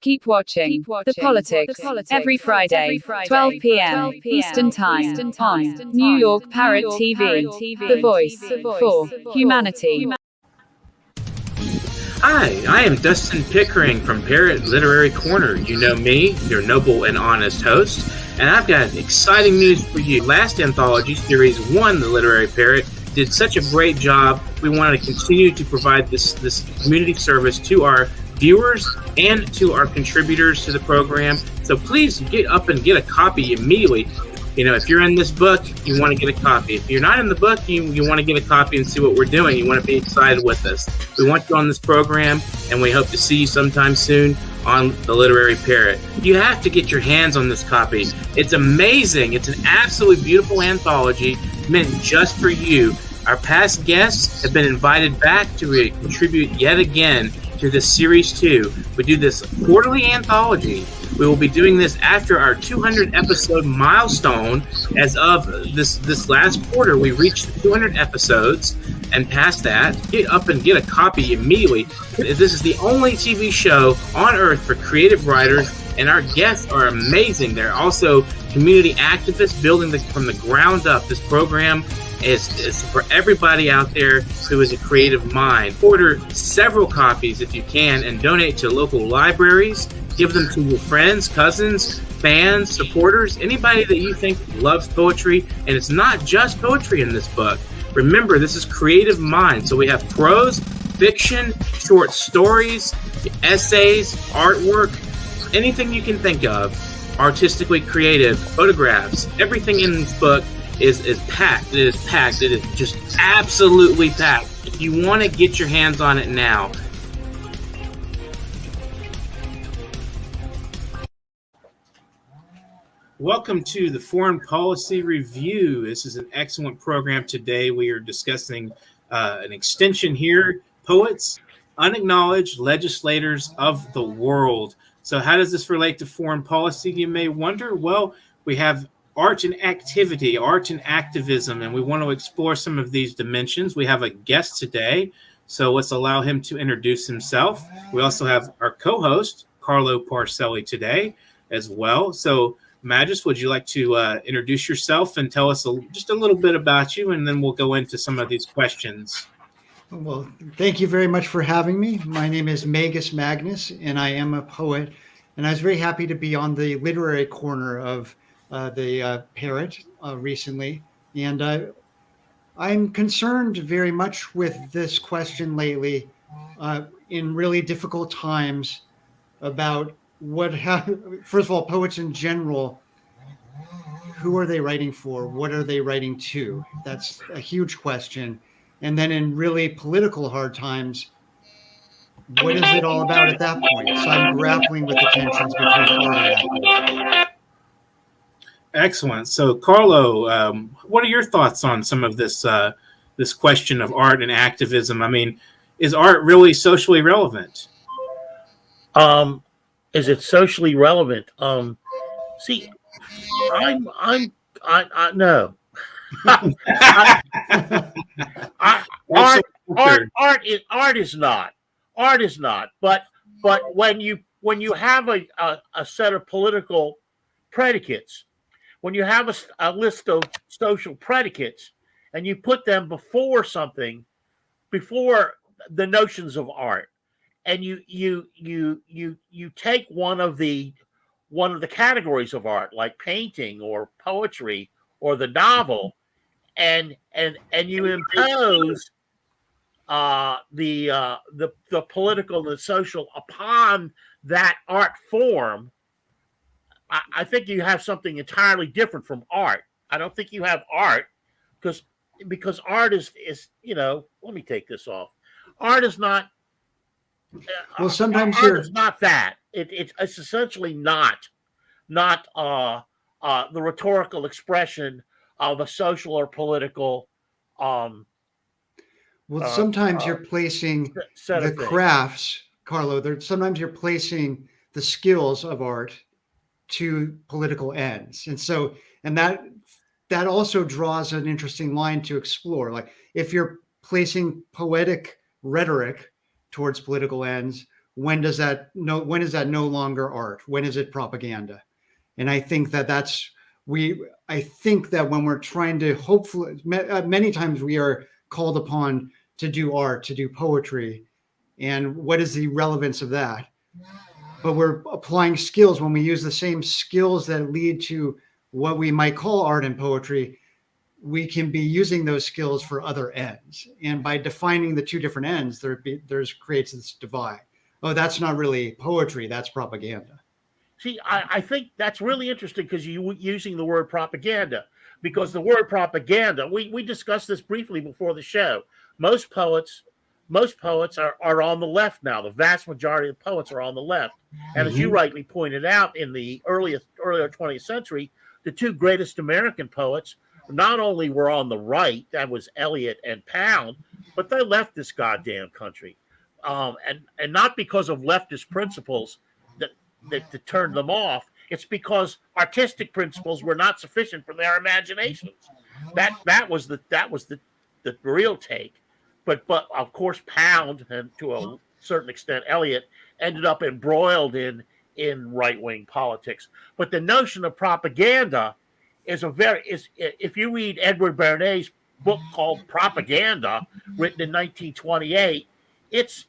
Keep watching The Politics every Friday, 12 p.m. Eastern Time on New York Parrot TV, the voice for humanity. Hi, I am Dustin Pickering from Parrot Literary Corner. You know me, your noble and honest host, and I've got exciting news for you. Last anthology, Series 1, The Literary Parrot, did such a great job. We want to continue to provide this community service to our viewers and to our contributors to the program. So please get up and get a copy immediately. You know, if you're in this book, you want to get a copy. If you're not in the book, you want to get a copy and see what we're doing. You want to be excited with us. We want you on this program, and we hope to see you sometime soon on The Literary Parrot. You have to get your hands on this copy. It's amazing. It's an absolutely beautiful anthology meant just for you. Our past guests have been invited back to contribute yet again to this Series 2. We do this quarterly anthology. We will be doing this after our 200 episode milestone. As of this last quarter, we reached 200 episodes, and past that, get up and get a copy immediately. This is the only TV show on earth for creative writers, and our guests are amazing. They're also community activists building from the ground up. This program is for everybody out there who is a creative mind. Order several copies if you can and donate to local libraries. Give them to your friends, cousins, fans, supporters, anybody that you think loves poetry. And it's not just poetry in this book. Remember, this is creative mind. So we have prose, fiction, short stories, essays, artwork, anything you can think of, artistically creative, photographs. Everything in this book is packed. It is packed. It is just absolutely packed. If you want to get your hands on it now. Welcome to the Foreign Policy Review. This is an excellent program today. We are discussing an extension here, Poets, Unacknowledged Legislators of the World. So how does this relate to foreign policy, you may wonder? Well, we have art and activity, art and activism, and we want to explore some of these dimensions. We have a guest today, so let's allow him to introduce himself. We also have our co-host, CARLO PARCELLI, today as well. So Magus, would you like to introduce yourself and tell us just a little bit about you, and then we'll go into some of these questions. Well, thank you very much for having me. My name is Magnus, and I am a poet, and I was very happy to be on the literary corner of the Parrot recently, and I'm concerned very much with this question lately in really difficult times about first of all, poets in general, who are they writing for? What are they writing to? That's a huge question. And then in really political hard times, what is it all about at that point? So I'm grappling with the tensions between art and activism. Excellent. So, Carlo, what are your thoughts on some of this this question of art and activism? I mean, is art really socially relevant? Is it socially relevant? See, I no. Art is not. Art is not. But when you have a set of political predicates, when you have a list of social predicates, and you put them before something, before the notions of art, and you take one of the categories of art, like painting or poetry or the novel, and you impose the political and the social upon that art form, I think you have something entirely different from art. I don't think you have art because art is let me take this off. Art is not. Well, sometimes art is not that. It's essentially not the rhetorical expression of a social or political. Sometimes you're placing the crafts, Carlo. Sometimes you're placing the skills of art to political ends, and that also draws an interesting line to explore. Like if you're placing poetic rhetoric towards political ends, when is that no longer art? When is it propaganda? And I think I think that when we're trying to, hopefully, many times we are called upon to do art, to do poetry, and what is the relevance of that? But we're applying skills. When we use the same skills that lead to what we might call art and poetry, we can be using those skills for other ends. And by defining the two different ends, there's creates this divide. Oh, that's not really poetry, that's propaganda. See, I think that's really interesting because you using the word propaganda, because the word propaganda, we discussed this briefly before the show. Most poets are on the left now. The vast majority of poets are on the left. And as you rightly pointed out, in the earlier 20th century, the two greatest American poets not only were on the right, that was Eliot and Pound, but they left this goddamn country. And not because of leftist principles that turned them off. It's because artistic principles were not sufficient for their imaginations. That was the real take. But of course, Pound and to a certain extent Eliot ended up embroiled in right-wing politics. But the notion of propaganda is if you read Edward Bernay's book called Propaganda, written in 1928, he's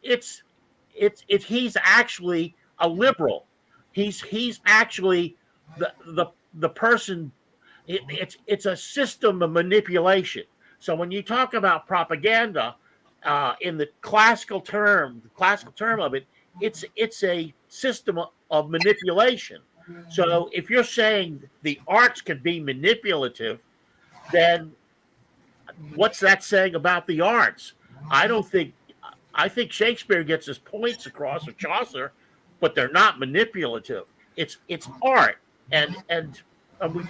actually a liberal. He's actually the person. It's a system of manipulation. So when you talk about propaganda, in the classical term of it, it's a system of manipulation. So if you're saying the arts can be manipulative, then what's that saying about the arts? I think Shakespeare gets his points across, or Chaucer, but they're not manipulative. It's art, and we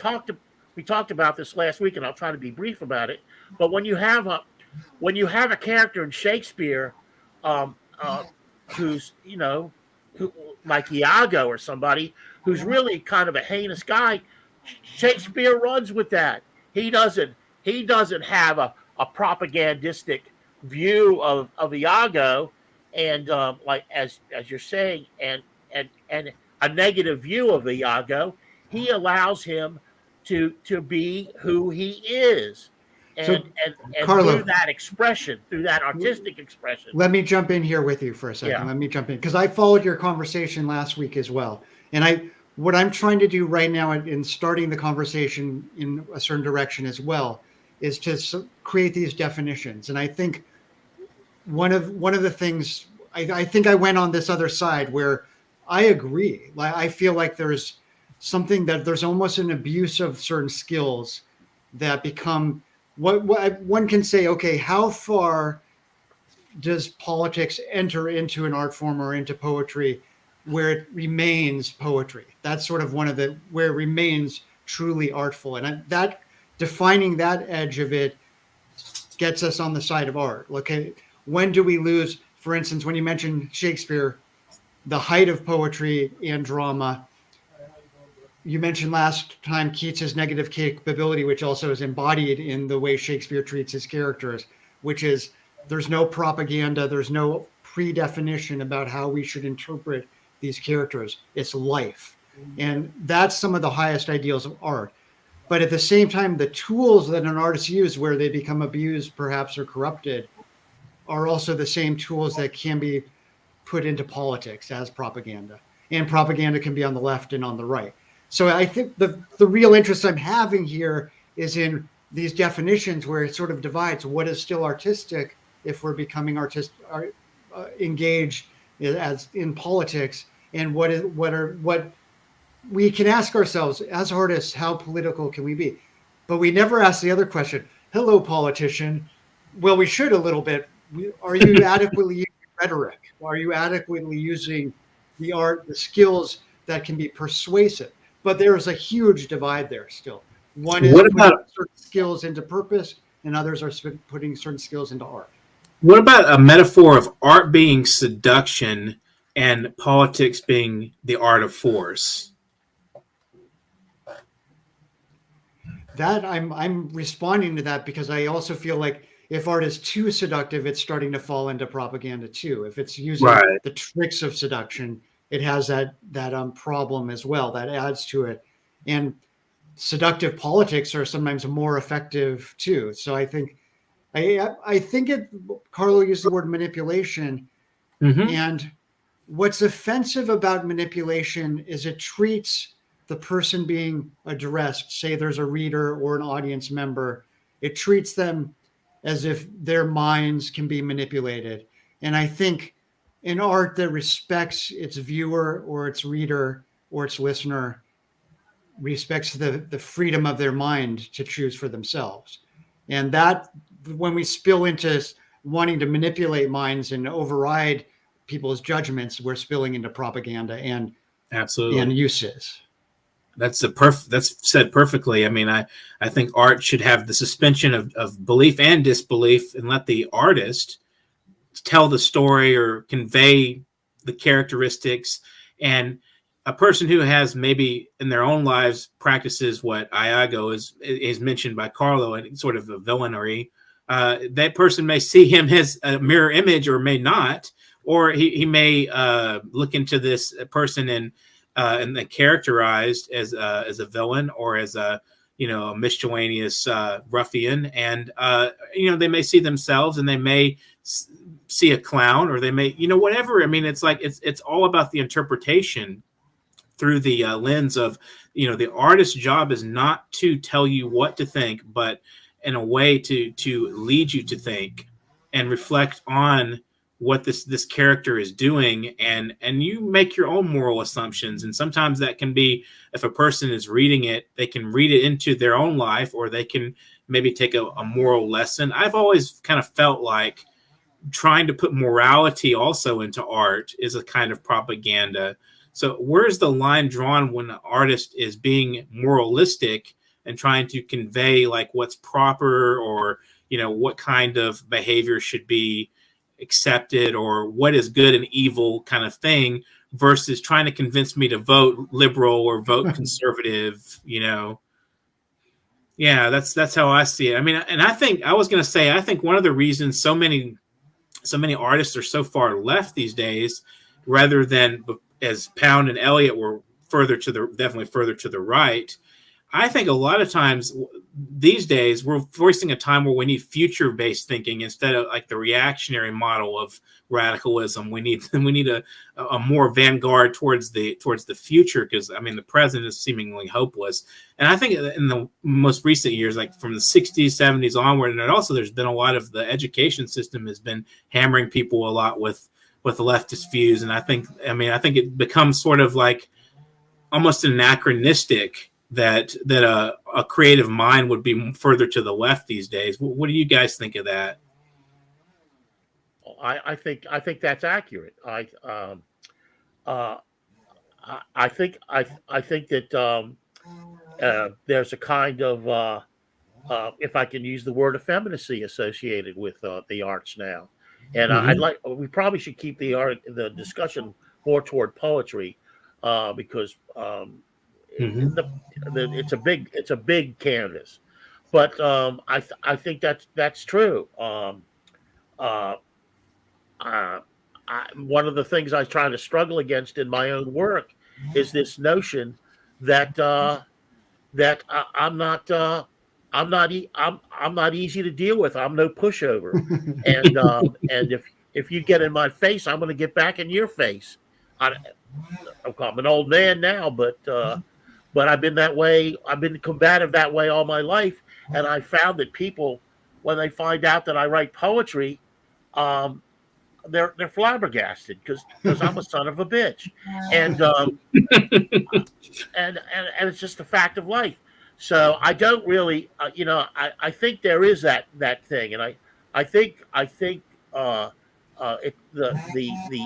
talked about this last week, and I'll try to be brief about it. But when you have a character in Shakespeare, who's who, like Iago or somebody who's really kind of a heinous guy, Shakespeare runs with that. He doesn't have a propagandistic view of Iago, and like as you're saying, and a negative view of Iago. He allows him to be who he is, and Carlo, through that expression, through that artistic expression. Let me jump in here with you for a second. Yeah. Let me jump in because I followed your conversation last week as well, and what I'm trying to do right now in starting the conversation in a certain direction as well is to create these definitions. And I think one of the things I think I went on this other side where I agree. Like I feel like there's something that there's almost an abuse of certain skills that become what one can say. Okay, how far does politics enter into an art form or into poetry where it remains poetry? That's sort of one of the where it remains truly artful, and that defining that edge of it gets us on the side of art. Okay, when do we lose? For instance, when you mentioned Shakespeare, the height of poetry and drama. You mentioned last time Keats's negative capability, which also is embodied in the way Shakespeare treats his characters, which is there's no propaganda, there's no predefinition about how we should interpret these characters. It's life. And that's some of the highest ideals of art. But at the same time, the tools that an artist uses where they become abused, perhaps, or corrupted, are also the same tools that can be put into politics as propaganda. And propaganda can be on the left and on the right. So I think the real interest I'm having here is in these definitions where it sort of divides what is still artistic if we're becoming engaged as in politics, and what we can ask ourselves as artists, how political can we be? But we never ask the other question. Hello, politician. Well, we should a little bit. Are you adequately using rhetoric? Are you adequately using the art, the skills that can be persuasive? But there is a huge divide there still. One is putting certain skills into purpose, and others are putting certain skills into art. What about a metaphor of art being seduction and politics being the art of force? That I'm responding to that because I also feel like if art is too seductive, it's starting to fall into propaganda too. If it's using Right. the tricks of seduction, it has that problem as well that adds to it. And seductive politics are sometimes more effective too. So I think Carlo used the word manipulation, Mm-hmm. and what's offensive about manipulation is it treats the person being addressed, say there's a reader or an audience member, it treats them as if their minds can be manipulated. And I think in art that respects its viewer or its reader or its listener, respects the freedom of their mind to choose for themselves. And that, when we spill into wanting to manipulate minds and override people's judgments, we're spilling into propaganda and Absolutely. uses. That's said perfectly. I mean, I think art should have the suspension of belief and disbelief, and let the artist tell the story or convey the characteristics. And a person who has maybe in their own lives practices what Iago is mentioned by Carlo, and sort of a villainy, that person may see him as a mirror image or may not, or he may look into this person and then characterized as a villain or as a miscellaneous ruffian, and they may see themselves, and they may see a clown, or they may whatever. I mean, it's like it's all about the interpretation through the lens of the artist's job is not to tell you what to think, but in a way to lead you to think and reflect on what this character is doing, and you make your own moral assumptions. And sometimes that can be, if a person is reading it, they can read it into their own life, or they can maybe take a moral lesson. I've always kind of felt like trying to put morality also into art is a kind of propaganda. So where's the line drawn when an artist is being moralistic and trying to convey like what's proper, or what kind of behavior should be accepted, or what is good and evil kind of thing, versus trying to convince me to vote liberal or vote conservative? Yeah, that's how I see it. I mean, and I think one of the reasons so many artists are so far left these days, rather than as Pound and Eliot were definitely further to the right. I think a lot of times these days we're facing a time where we need future-based thinking instead of like the reactionary model of radicalism. We need a more vanguard towards the future, because I mean the present is seemingly hopeless. And I think in the most recent years, like from the 60s, 70s onward, and also there's been a lot of the education system has been hammering people a lot with leftist views. And I think it becomes sort of like almost anachronistic that a creative mind would be further to the left these days. What do you guys think of that? I think that's accurate. I think that there's a kind of if I can use the word, effeminacy associated with the arts now, and we probably should keep the discussion more toward poetry, because it's a big canvas. But I think that's true. One of the things I try to struggle against in my own work is this notion that I'm not easy to deal with. I'm no pushover, and if you get in my face, I'm going to get back in your face. I'm an old man now, but I've been that way. I've been combative that way all my life, and I found that people, when they find out that I write poetry, they're flabbergasted because I'm a son of a bitch, and it's just a fact of life. So I don't really, I think there is that thing, and I think the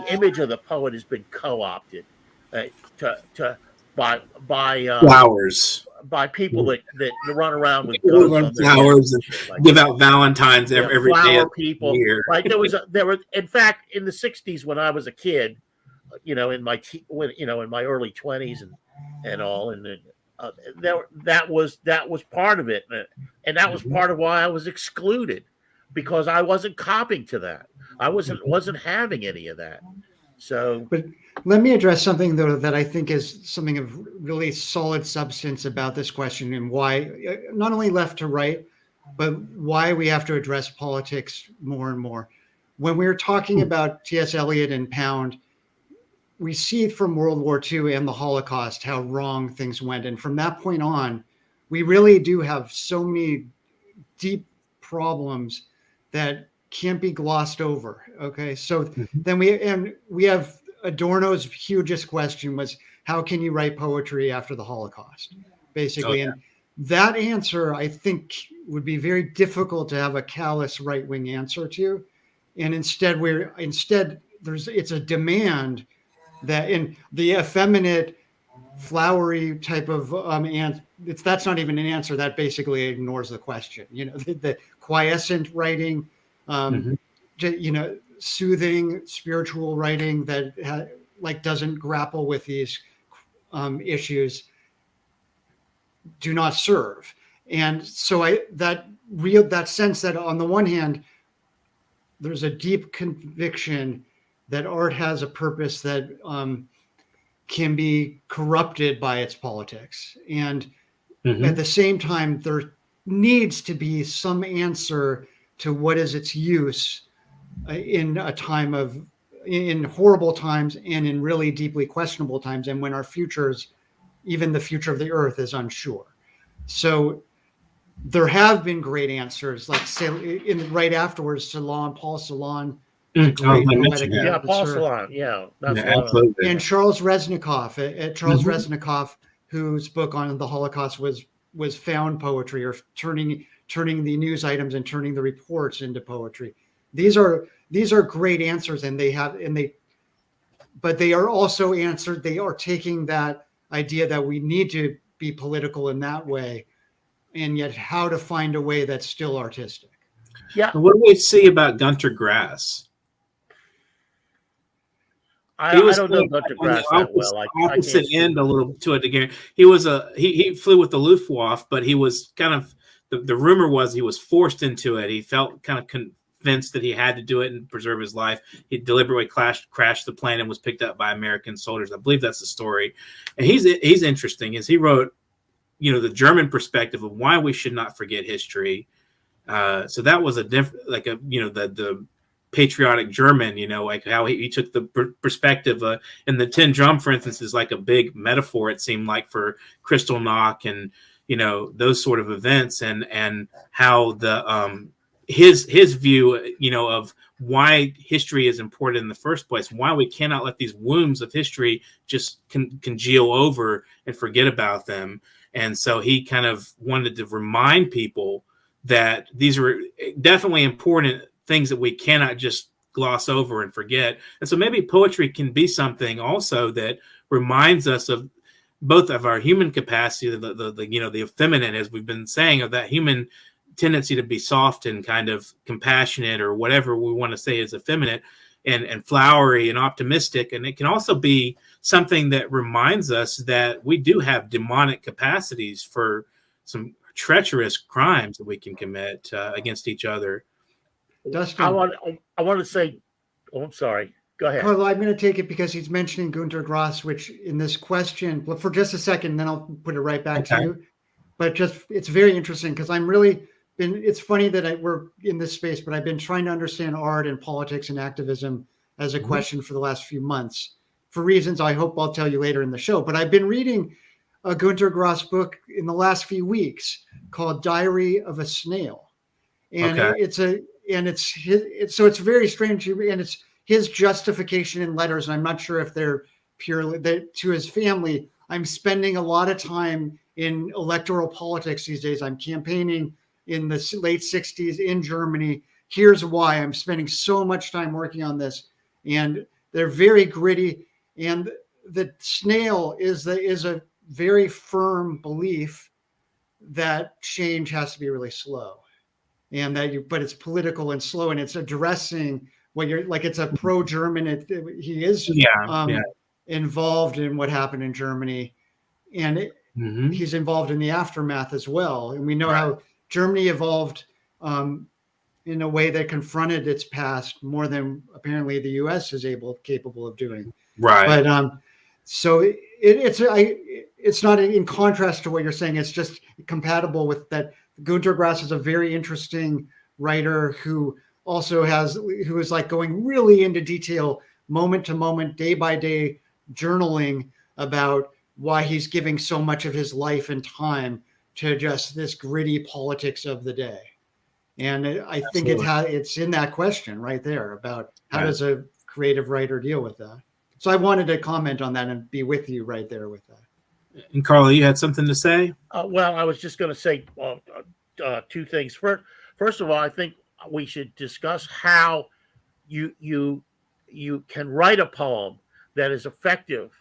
image of the poet has been co-opted by flowers, by people that run around with guns flowers and like give out Valentines every day. People, right? There were in fact in the '60s when I was a kid, in my in my early 20s and all, and that was part of it, and that was part of why I was excluded because I wasn't copying to that. I wasn't having any of that. So, but let me address something though that I think is something of really solid substance about this question, and why not only left to right, but why we have to address politics more and more. When we were talking about T.S. Eliot and Pound, we see from World War II and the Holocaust how wrong things went. And from that point on, we really do have so many deep problems that can't be glossed over. Okay. So then we have Adorno's hugest question was, how can you write poetry after the Holocaust? Basically. And that answer, I think, would be very difficult to have a callous right-wing answer to. And instead it's a demand that in the effeminate, flowery type of and that's not even an answer. That basically ignores the question. The quiescent writing, soothing spiritual writing that doesn't grapple with these issues do not serve. And so that sense that on the one hand, there's a deep conviction that art has a purpose that can be corrupted by its politics. And at the same time, there needs to be some answer to what is its use in a time in horrible times and in really deeply questionable times, and when our futures, even the future of the earth, is unsure. So there have been great answers, like say right afterwards, Paul Celan. Paul Celan, absolutely. And Charles Reznikoff, Reznikoff, whose book on the Holocaust was found poetry, or turning the news items and turning the reports into poetry. These are great answers, but they are also answered. They are taking that idea that we need to be political in that way, and yet how to find a way that's still artistic. Yeah. What do we see about Gunter Grass? I don't know Gunter Grass that well. Opposite end a little to it again. He flew with the Luftwaffe, but he was kind of the rumor was he was forced into it. He felt kind of convinced that he had to do it and preserve his life. He deliberately crashed the plane and was picked up by American soldiers. I believe that's the story. And he's interesting, as he wrote, the German perspective of why we should not forget history. So that was the patriotic German, like how he took the perspective, and the Tin Drum, for instance, is like a big metaphor, it seemed like, for Kristallnacht and, those sort of events, and how the his view, of why history is important in the first place, why we cannot let these wombs of history just congeal over and forget about them. And so he kind of wanted to remind people that these are definitely important things that we cannot just gloss over and forget. And so maybe poetry can be something also that reminds us of both of our human capacity, the effeminate, as we've been saying, of that human tendency to be soft and kind of compassionate, or whatever we want to say is effeminate, and flowery and optimistic. And it can also be something that reminds us that we do have demonic capacities for some treacherous crimes that we can commit against each other. Dustin, I want to say, I'm sorry. Go ahead. Carlo, I'm going to take it because he's mentioning Gunter Grass, which in this question, for just a second, then I'll put it right back to you. But it's very interesting because it's funny that we're in this space, but I've been trying to understand art and politics and activism as a question for the last few months, for reasons I hope I'll tell you later in the show. But I've been reading a Gunter Grass book in the last few weeks called Diary of a Snail. And it's very strange. And it's his justification in letters. And I'm not sure if they're purely to his family. I'm spending a lot of time in electoral politics these days. I'm campaigning in the late 60s in Germany. Here's why I'm spending so much time working on this. And they're very gritty. And the snail is a very firm belief that change has to be really slow, and but it's political and slow, and it's addressing what you're like. It's a pro-German. He is involved in what happened in Germany, and he's involved in the aftermath as well. And we know how Germany evolved in a way that confronted its past more than apparently the U.S. is capable of doing. Right. But so it's not in contrast to what you're saying. It's just compatible with that. Gunter Grass is a very interesting writer who is like going really into detail, moment to moment, day by day, journaling about why he's giving so much of his life and time to just this gritty politics of the day. And I think it's in that question right there about how does a creative writer deal with that. So I wanted to comment on that and be with you right there with that. And Carlo, you had something to say? Well, I was just going to say two things. First of all, I think we should discuss how you can write a poem that is effective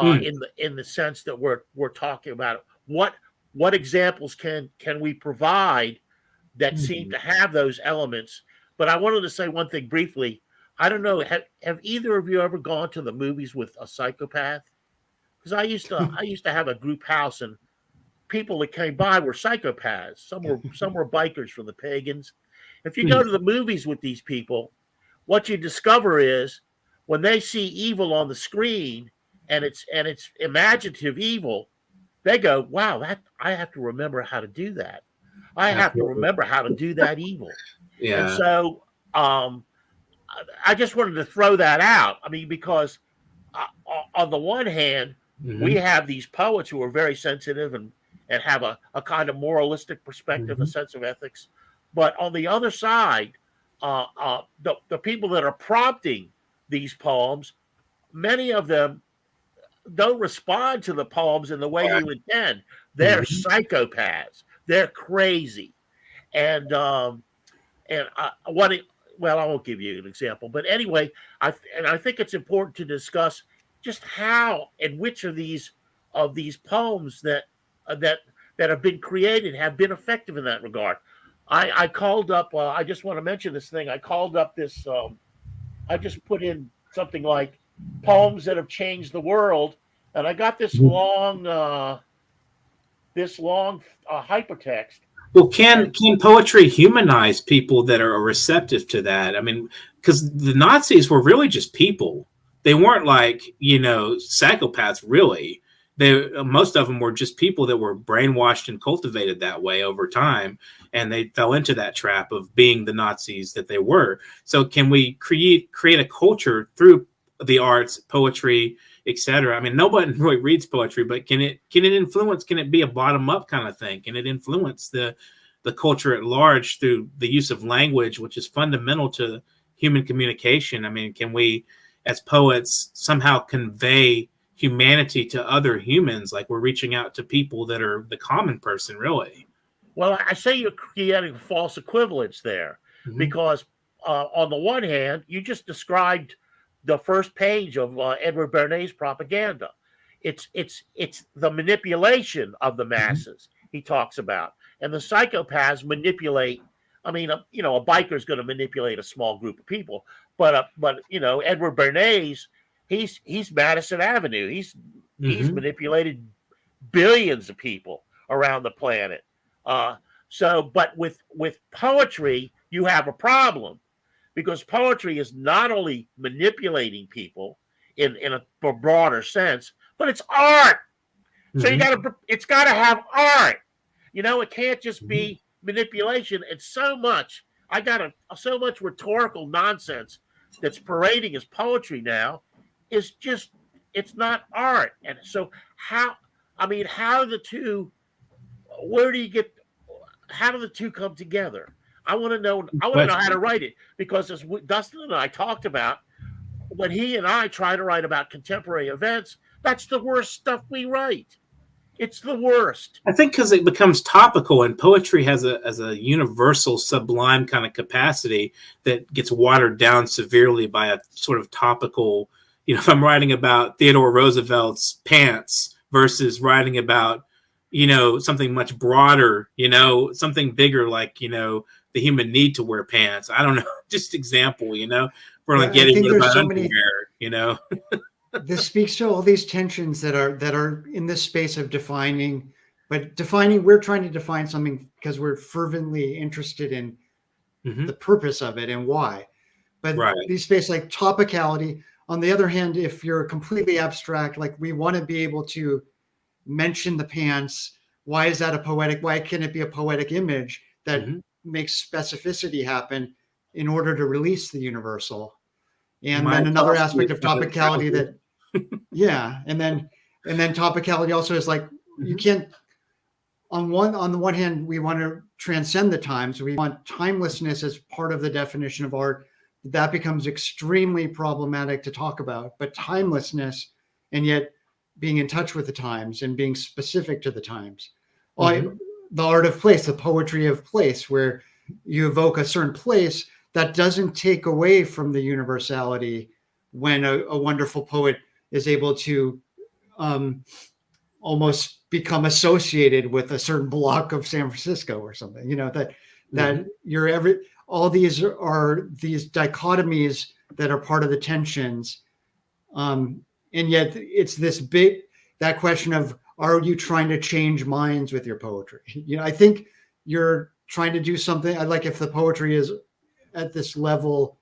in the sense that we're talking about. What examples can we provide that seem to have those elements? But I wanted to say one thing briefly. I don't know. Have either of you ever gone to the movies with a psychopath? Because I used to have a group house, and people that came by were psychopaths. Some were bikers from the pagans. If you go to the movies with these people, what you discover is when they see evil on the screen and it's imaginative evil, they go, "Wow, I have to remember how to do that. I have to remember how to do that evil." Yeah. And so I just wanted to throw that out. I mean, because on the one hand, we have these poets who are very sensitive and have a kind of moralistic perspective, a sense of ethics. But on the other side, the people that are prompting these poems, many of them don't respond to the poems in the way you intend. They're psychopaths. They're crazy. And well, I won't give you an example, but anyway, I think it's important to discuss just how and which of these poems that have been created have been effective in that regard. I called up. I just want to mention this thing. I called up this. I just put in something like poems that have changed the world, and I got this long hypertext. Well, can poetry humanize people that are receptive to that? I mean, because the Nazis were really just people. They weren't like, psychopaths, really. Most of them were just people that were brainwashed and cultivated that way over time, and they fell into that trap of being the Nazis that they were. So can we create a culture through the arts, poetry, etc.? I mean, nobody really reads poetry, but can it influence? Can it be a bottom up kind of thing? Can it influence the culture at large through the use of language, which is fundamental to human communication? I mean, can we, as poets, somehow convey humanity to other humans, like we're reaching out to people that are the common person, really? Well, I say you're creating false equivalence there, because on the one hand, you just described the first page of Edward Bernay's propaganda. It's the manipulation of the masses he talks about, and the psychopaths manipulate. I mean, a biker is going to manipulate a small group of people, but Edward Bernays, he's Madison Avenue. He's manipulated billions of people around the planet. But with poetry, you have a problem, because poetry is not only manipulating people in a broader sense, but it's art. So it's got to have art. It can't just be manipulation. And so much rhetorical nonsense that's parading as poetry now is just, it's not art. And so how the two come together? I want to know how to write it, because as Dustin and I talked about, when he and I try to write about contemporary events, that's the worst stuff we write. It's the worst. I think because it becomes topical, and poetry has a universal sublime kind of capacity that gets watered down severely by a sort of topical, if I'm writing about Theodore Roosevelt's pants versus writing about, something much broader, something bigger, like, the human need to wear pants. I don't know, just example, for like getting about underwear, This speaks to all these tensions that are in this space of defining, we're trying to define something because we're fervently interested in the purpose of it and why. But Right. these spaces like topicality, on the other hand, if you're completely abstract, like we want to be able to mention the pants. Why is that a poetic? Why can it be a poetic image that makes specificity happen in order to release the universal? And then another aspect of topicality that, yeah, and then topicality also is like you can't. On the one hand, we want to transcend the times. We want timelessness as part of the definition of art. That becomes extremely problematic to talk about. But timelessness, and yet being in touch with the times and being specific to the times. The art of place, the poetry of place, where you evoke a certain place that doesn't take away from the universality when a wonderful poet is able to almost become associated with a certain block of San Francisco or something, that you're all these are these dichotomies that are part of the tensions. And yet it's that question of, are you trying to change minds with your poetry? I think you're trying to do something. I like if the poetry is at this level,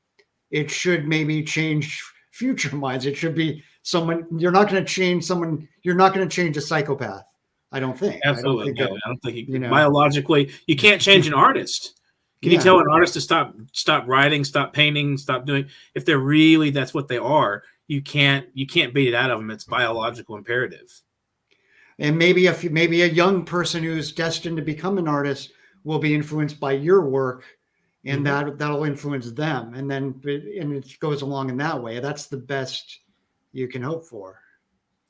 it should maybe change future minds. It should be you're not going to change a psychopath. I don't think. Absolutely. I don't think biologically, you can't change an artist. Can you tell an artist to stop writing, stop painting, stop doing, if they're really, that's what they are, you can't beat it out of them. It's biological imperative. And maybe a young person who's destined to become an artist will be influenced by your work, and that'll influence them. And it goes along in that way. That's the best you can hope for.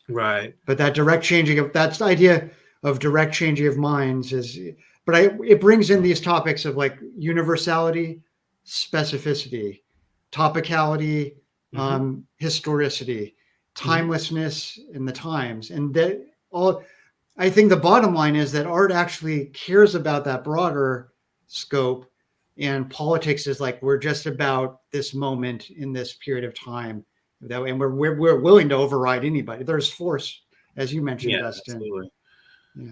Right. But that direct changing that's the idea of direct changing of minds it brings in these topics of like universality, specificity, topicality, historicity, timelessness in the times. And I think the bottom line is that art actually cares about that broader scope, and politics is like, we're just about this moment in this period of time, and we're willing to override anybody. There's force, as you mentioned, Dustin. Absolutely. Yeah.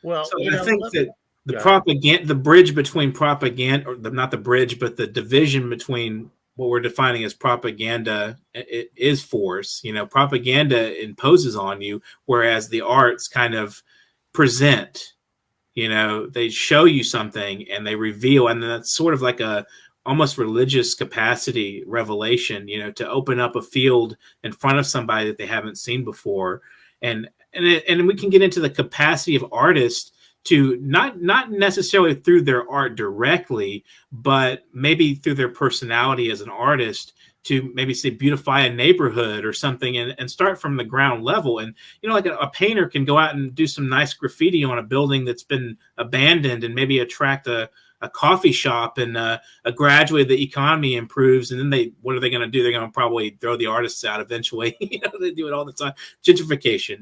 Well, so I think that the bridge between propaganda, or not the bridge, but the division between what we're defining as propaganda, it is force. Propaganda imposes on you, whereas the arts kind of present. They show you something and they reveal, and that's sort of like a almost religious capacity revelation, to open up a field in front of somebody that they haven't seen before. And we can get into the capacity of artists to not necessarily through their art directly, but maybe through their personality as an artist, to maybe say beautify a neighborhood or something, and start from the ground level. And, like a painter can go out and do some nice graffiti on a building that's been abandoned and maybe attract a coffee shop, and gradually the economy improves. And then what are they going to do? They're going to probably throw the artists out eventually. They do it all the time. Gentrification,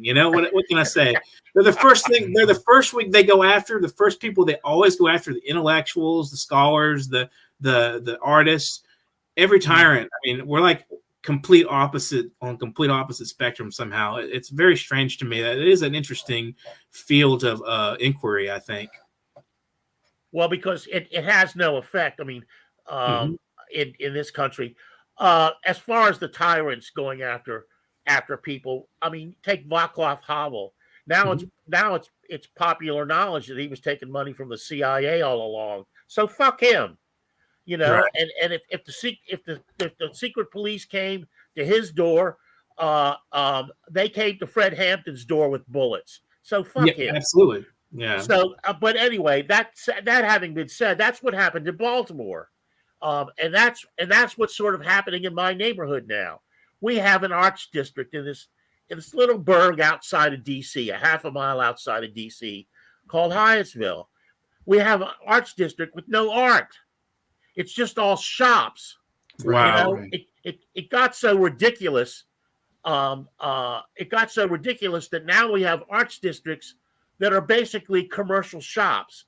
what can I say? They're the first thing. They're the first week they go after. The first people they always go after, the intellectuals, the scholars, the artists. Every tyrant. I mean, we're like complete opposite spectrum somehow. It's very strange to me. That it is an interesting field of inquiry, I think. Well, because it has no effect. I mean, in this country, as far as the tyrants going after people. I mean, take Václav Havel. Now it's popular knowledge that he was taking money from the CIA all along. So fuck him. Right. And if the secret police came to his door, they came to Fred Hampton's door with bullets. So fuck him. Absolutely. Yeah. So, but anyway, that having been said, that's what happened in Baltimore, and that's what's sort of happening in my neighborhood now. We have an arts district in this little burg outside of D.C., a half a mile outside of D.C., called Hyattsville. We have an arts district with no art. It's just all shops. Wow. It got so ridiculous. It got so ridiculous that now we have arts districts that are basically commercial shops,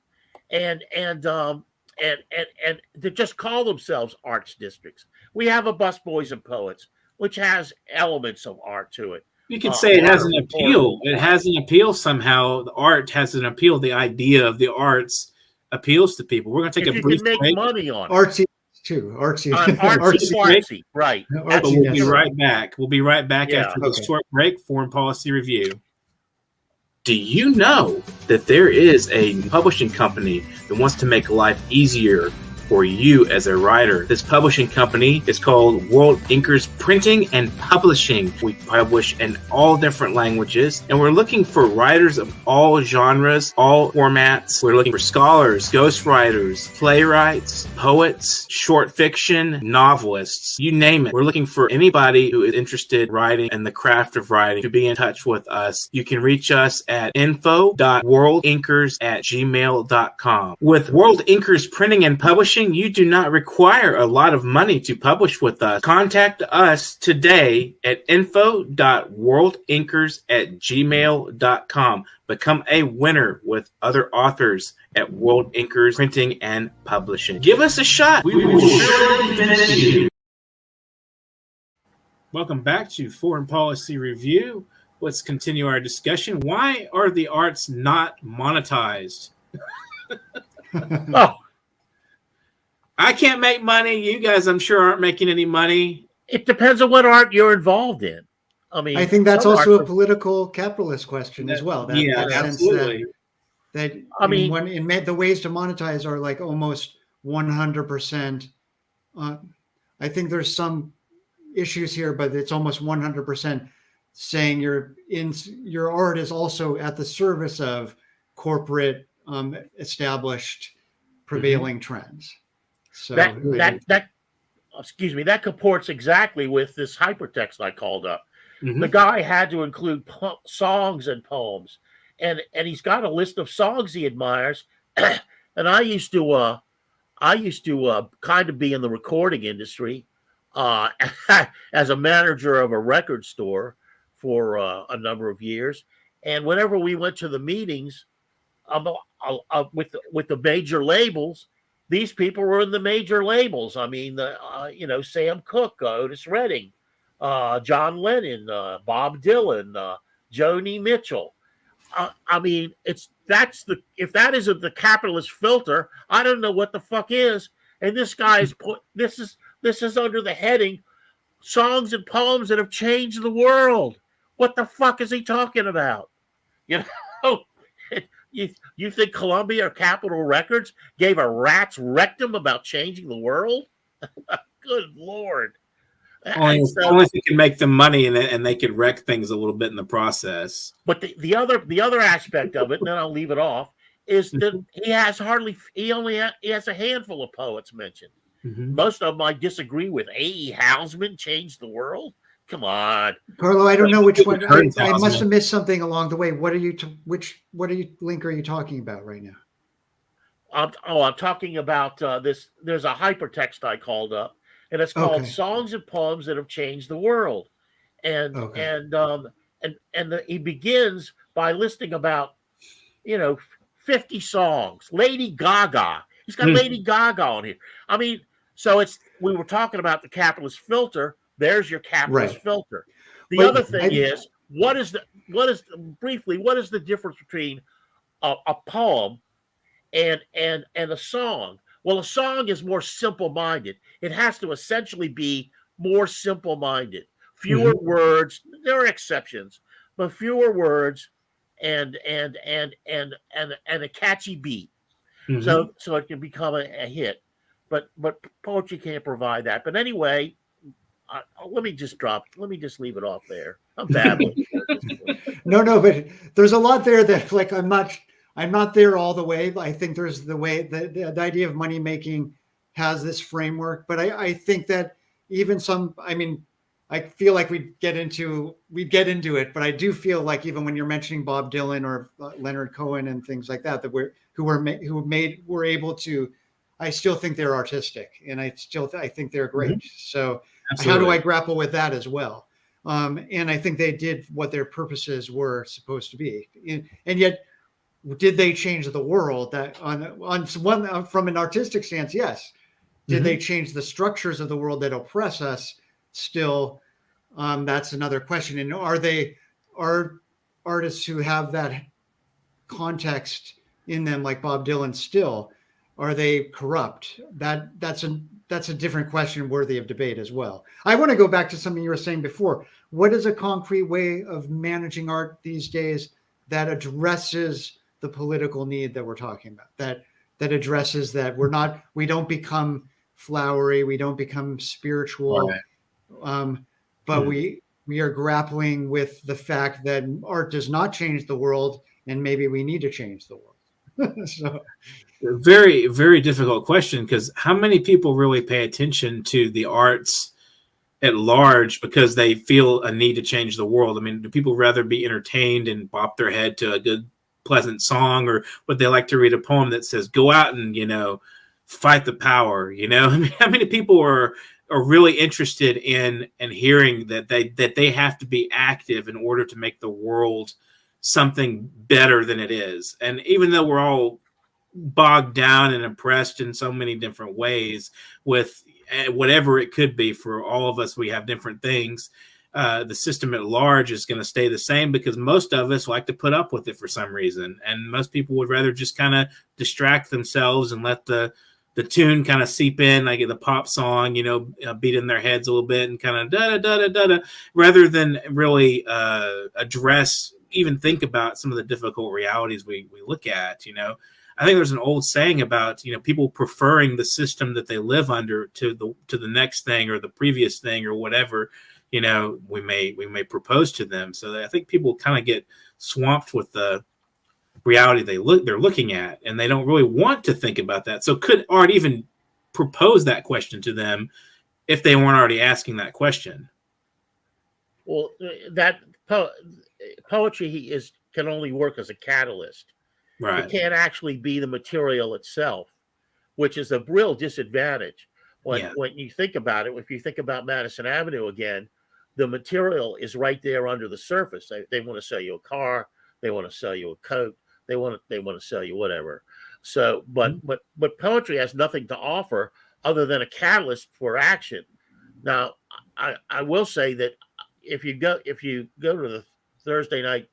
and they just call themselves arts districts. We have a Busboys and Poets, which has elements of art to it. You can say it has an appeal. It has an appeal somehow. The art has an appeal. The idea of the arts appeals to people. We're going to take If a you brief can make break. money on it. Artsy too. Artsy. Artsy, right. But Artsy, we'll be right back. We'll be right back Yeah. after this short break. Foreign Policy Review. Do you know that there is a publishing company that wants to make life easier for you as a writer? This publishing company is called World Inkers Printing and Publishing. We publish in all different languages, and we're looking for writers of all genres, all formats. We're looking for scholars, ghostwriters, playwrights, poets, short fiction, novelists, you name it. We're looking for anybody who is interested in writing and the craft of writing to be in touch with us. You can reach us at info.worldinkers@gmail.com. With World Inkers Printing and Publishing, you do not require a lot of money to publish with us. Contact us today at info.worldinkers@gmail.com. Become a winner with other authors at World Inkers Printing and Publishing. Give us a shot. We will surely finish you. Welcome back to Foreign Policy Review. Let's continue our discussion. Why are the arts not monetized? Oh, I can't make money. You guys, I'm sure, aren't making any money. it depends on what art you're involved in. I mean, I think that's some also art- a political capitalist question as well. Yeah, that sense absolutely. that I mean- the ways to monetize are like almost 100%. I think there's some issues here, but it's almost 100% saying your art is also at the service of corporate established prevailing trends. So that excuse me, that comports exactly with this hypertext I called up. Mhm. The guy had to include songs and poems, and he's got a list of songs he admires. And I used to kind of be in the recording industry as a manager of a record store for a number of years. And whenever we went to the meetings with the major labels, these people were in the major labels. I mean, Sam Cooke, Otis Redding, John Lennon, Bob Dylan, Joni Mitchell. I mean, if that isn't the capitalist filter, I don't know what the fuck is. And this guy's this is under the heading songs and poems that have changed the world. What the fuck is he talking about? You know, you think Columbia or Capitol Records gave a rat's rectum about changing the world? Good Lord. Only if you can make them money and they could wreck things a little bit in the process. But the other aspect of it, and then I'll leave it off, is that he has a handful of poets mentioned. Mm-hmm. Most of them I disagree with. A.E. Housman changed the world. Come on, Carlo, I don't know which one. I Housman. must have missed something along the way. What link are you talking about right now? I'm talking about this. There's a hypertext I called up, and it's called "Songs and Poems That Have Changed the World," and he begins by listing about 50 songs. Lady Gaga. He's got Lady Gaga on here. I mean, so we were talking about the capitalist filter. There's your capitalist filter. The other thing is, what is the difference between a poem and a song? Well, a song is more simple-minded. It has to essentially be more simple-minded. Fewer words. There are exceptions, but fewer words and a catchy beat. So it can become a hit. But poetry can't provide that. But anyway, let me just leave it off there. I'm babbling. No, but there's a lot there that like I'm not there all the way. I think there's the way the idea of money making has this framework, but I think that even I feel like we get into it, but I do feel like even when you're mentioning Bob Dylan or Leonard Cohen and things like that, who were able to, I still think they're artistic, and I think they're great. So Absolutely. How do I grapple with that as well? And I think they did what their purposes were supposed to be, and yet did they change the world? That on one from an artistic stance, yes. Did they change the structures of the world that oppress us? Still, that's another question. And are artists who have that context in them, like Bob Dylan, still are they corrupt? That's a different question worthy of debate as well. I want to go back to something you were saying before. What is a concrete way of managing art these days that addresses the political need that we're talking about? That addresses that we don't become flowery, we don't become spiritual, but we are grappling with the fact that art does not change the world, and maybe we need to change the world. So, very, very difficult question, because how many people really pay attention to the arts at large because they feel a need to change the world? I mean, do people rather be entertained and bop their head to a good, pleasant song, or would they like to read a poem that says, go out and, fight the power? I mean, how many people are really interested in hearing that they have to be active in order to make the world something better than it is? And even though we're all bogged down and oppressed in so many different ways with whatever it could be, for all of us, we have different things. The system at large is going to stay the same because most of us like to put up with it for some reason. And most people would rather just kind of distract themselves and let the tune kind of seep in, like the pop song, beat in their heads a little bit and kind of da-da-da-da-da-da, rather than really address, even think about some of the difficult realities we look at. I think there's an old saying about, people preferring the system that they live under to the next thing or the previous thing or whatever, we may propose to them. So I think people kind of get swamped with the reality they're looking at, and they don't really want to think about that. So could art even propose that question to them if they weren't already asking that question? Well, that poetry can only work as a catalyst. Right. It can't actually be the material itself, which is a real disadvantage. When you think about it, if you think about Madison Avenue again, the material is right there under the surface. They want to sell you a car, they want to sell you a coat, they want to sell you whatever. So, but poetry has nothing to offer other than a catalyst for action. Now, I will say that if you go to the Thursday night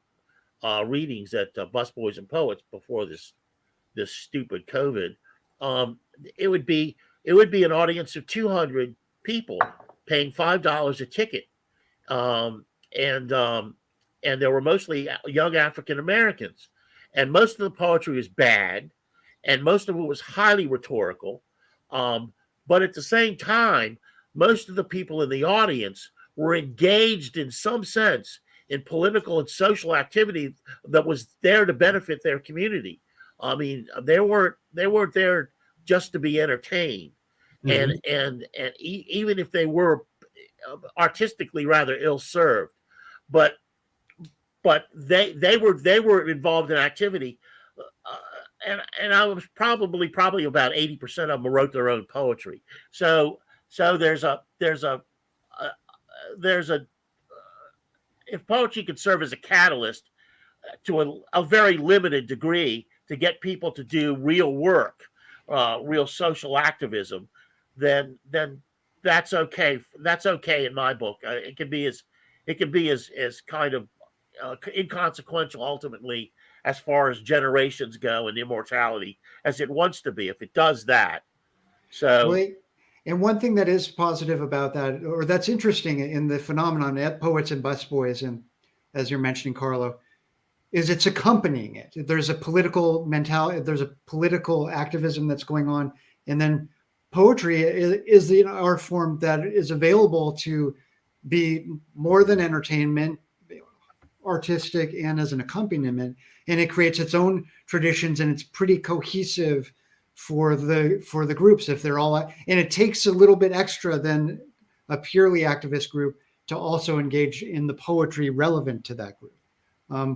readings at Busboys and Poets before this stupid COVID, it would be an audience of 200 people paying $5 a ticket, and there were mostly young African Americans, and most of the poetry was bad, and most of it was highly rhetorical, but at the same time, most of the people in the audience were engaged in some sense in political and social activity that was there to benefit their community. I mean, they weren't there just to be entertained, and even if they were artistically rather ill-served, but they were involved in activity, and I was probably about 80% of them wrote their own poetry. So there's a if poetry could serve as a catalyst to a very limited degree to get people to do real work, real social activism, then that's okay. That's okay in my book. It can be as kind of inconsequential ultimately as far as generations go and immortality as it wants to be if it does that. So. And one thing that is positive about that, or that's interesting in the phenomenon at Poets and Busboys, and as you're mentioning, Carlo, is it's accompanying it. There's a political mentality, there's a political activism that's going on, and then poetry is the art form that is available to be more than entertainment, artistic, and as an accompaniment, and it creates its own traditions, and it's pretty cohesive for the groups if they're all, and it takes a little bit extra than a purely activist group to also engage in the poetry relevant to that group.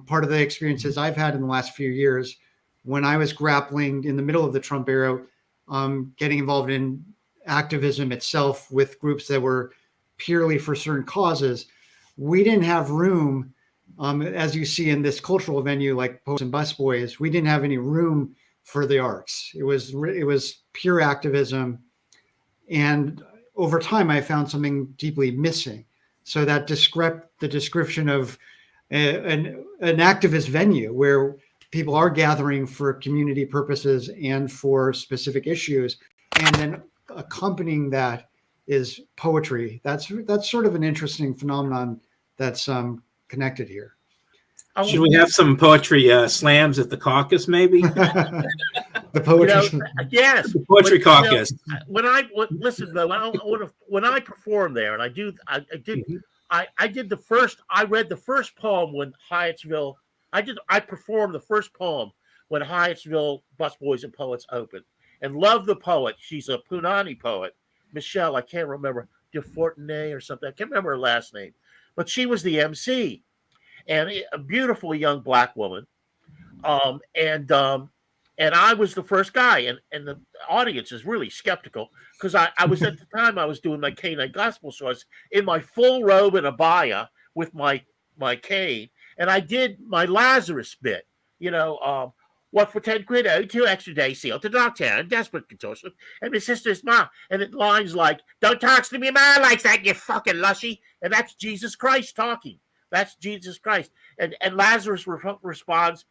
Part of the experiences I've had in the last few years when I was grappling in the middle of the Trump era, getting involved in activism itself with groups that were purely for certain causes, we didn't have room, as you see in this cultural venue like Poets and Busboys, we didn't have any room for the arts. It was pure activism, and over time I found something deeply missing. So that the description of an activist venue where people are gathering for community purposes and for specific issues, and then accompanying that is poetry. That's sort of an interesting phenomenon that's connected here. Should we have some poetry slams at the caucus, maybe? The poetry, yes, the poetry caucus. Listen though, when I perform there, and I did the first. I read the first poem when Hyattsville. I performed the first poem when Hyattsville Busboys and Poets opened, and loved the poet. She's a Punani poet, Michelle. I can't remember DeFortenay or something. I can't remember her last name, but she was the MC, and a beautiful young black woman. And I was the first guy, and the audience is really skeptical because I was at the time I was doing my Canaanite gospel, so I was in my full robe and abaya with my cane, and I did my Lazarus bit, what for 10 quid, 2 extra days sealed to Dogtown, desperate contortion, and my sister's mom, and it lines like, "Don't talk to me man like that, you fucking lushy," and that's Jesus Christ talking. That's Jesus Christ, and Lazarus responds,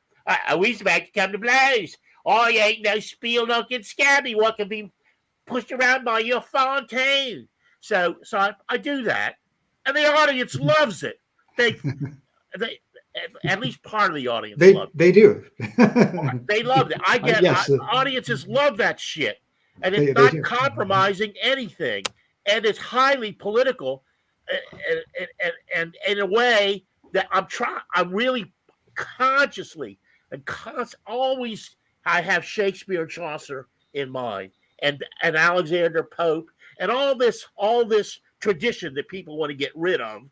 "We's about to come to blows. I ain't no spiel-looking scabby what can be pushed around by your fontaine." So I do that, and the audience loves it. They at least part of the audience loves it. They do. They love it. Audiences love that shit, and it's not compromising anything, and it's highly political, and in a way that I'm really consciously and always. I have Shakespeare and Chaucer in mind, and Alexander Pope, and all this tradition that people want to get rid of.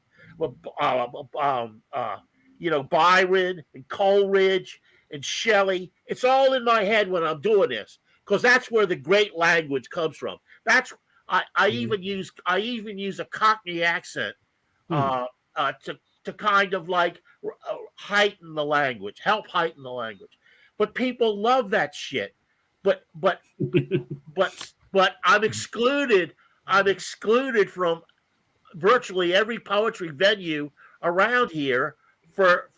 Byron and Coleridge and Shelley. It's all in my head when I'm doing this because that's where the great language comes from. I even use a Cockney accent to kind of like heighten the language, help heighten the language. But people love that shit. But I'm excluded. I'm excluded from virtually every poetry venue around here for